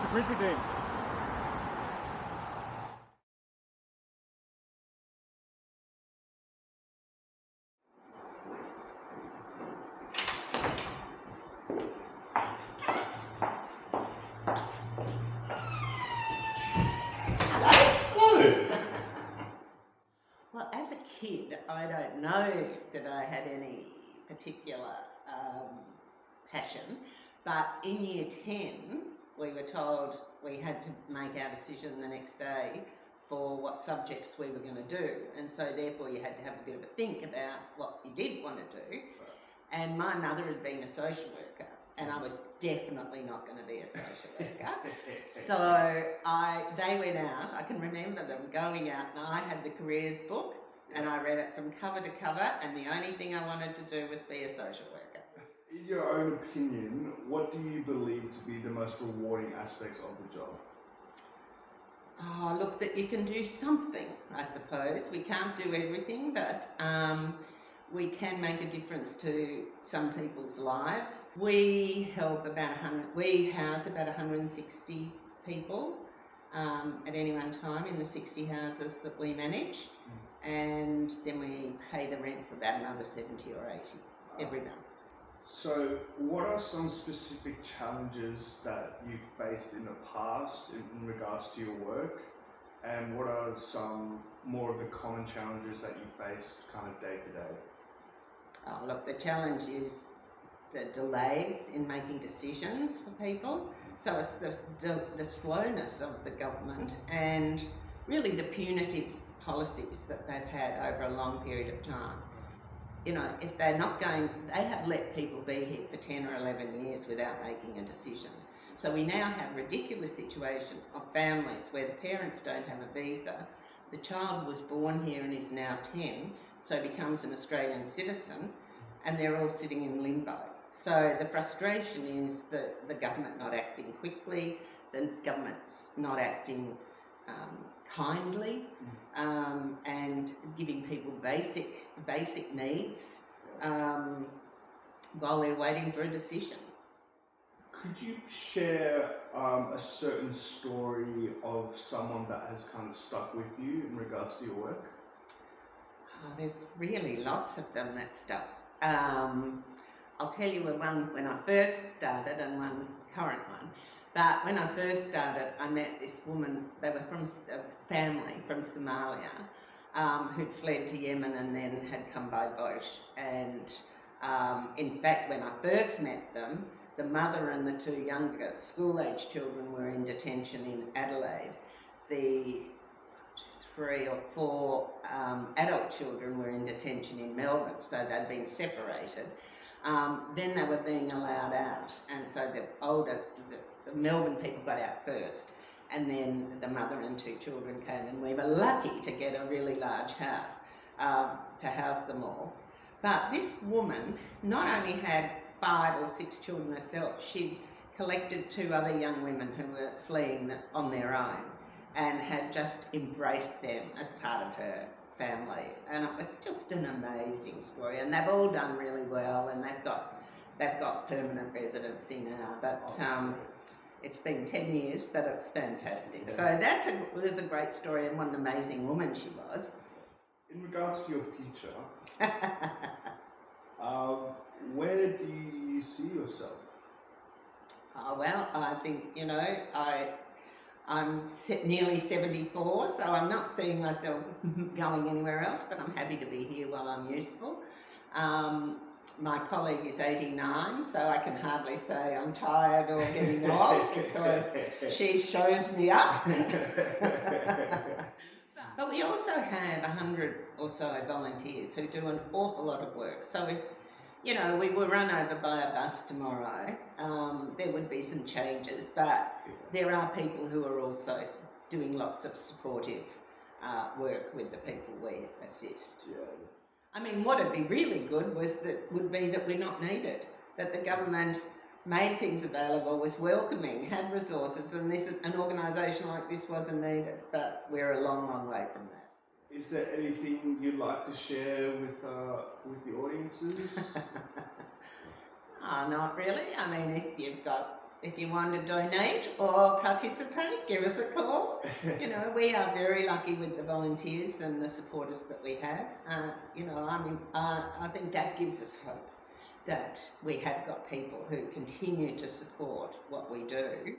to Brigidine. Well, as a kid, I don't know that I had any particular passion, but in year 10, we were told we had to make our decision the next day for what subjects we were going to do, and so therefore you had to have a bit of a think about what you did want to do. And my mother had been a social worker, and I was definitely not going to be a social worker. So they went out, I can remember them going out, and I had the careers book, and I read it from cover to cover, and the only thing I wanted to do was be a social worker. In your own opinion, what do you believe to be the most rewarding aspects of the job? Oh, look, that you can do something, I suppose. We can't do everything, but we can make a difference to some people's lives. We house about 160 people at any one time in the 60 houses that we manage, and then we pay the rent for about another 70 or 80 every month. So what are some specific challenges that you've faced in the past in regards to your work, and what are some more of the common challenges that you face kind of day to day? Oh, look, the challenge is the delays in making decisions for people. So it's the slowness of the government and really the punitive policies that they've had over a long period of time. You know, if they're not going, they have let people be here for 10 or 11 years without making a decision. So we now have a ridiculous situation of families where the parents don't have a visa, the child was born here and is now 10, so becomes an Australian citizen, and they're all sitting in limbo. So the frustration is that the government not acting quickly, the government's not acting kindly, and giving people basic needs while they're waiting for a decision. Could you share a certain story of someone that has kind of stuck with you in regards to your work? Oh, there's really lots of them that stuck. I'll tell you one when I first started and one current one. But when I first started, I met this woman. They were from a family from Somalia who'd fled to Yemen and then had come by boat. And in fact, when I first met them, the mother and the two younger school-age children were in detention in Adelaide. The 3 or 4 adult children were in detention in Melbourne, so they'd been separated. Then they were being allowed out, and so the Melbourne people got out first, and then the mother and 2 children came, and we were lucky to get a really large house to house them all. But this woman not only had 5 or 6 children herself, she collected 2 other young women who were fleeing on their own and had just embraced them as part of her family. And it was just an amazing story, and they've all done really well, and they've got permanent residency now, but it's been 10 years, but it's fantastic. Yeah. So it was a great story, and what an amazing woman she was. In regards to your future, where do you see yourself? Oh, well, I think, I'm nearly 74, so I'm not seeing myself going anywhere else, but I'm happy to be here while I'm useful. My colleague is 89, so I can hardly say I'm tired or getting old because she shows me up. But we also have 100 or so volunteers who do an awful lot of work. So if we were run over by a bus tomorrow, there would be some changes, but there are people who are also doing lots of supportive work with the people we assist. Yeah. I mean, what would be really good would be that we're not needed, that the government made things available, was welcoming, had resources, and an organisation like this wasn't needed, but we're a long, long way from that. Is there anything you'd like to share with the audiences? Oh, not really. I mean, if you've got if you want to donate or participate, give us a call. You know, we are very lucky with the volunteers and the supporters that we have. You know, I think that gives us hope that we have got people who continue to support what we do.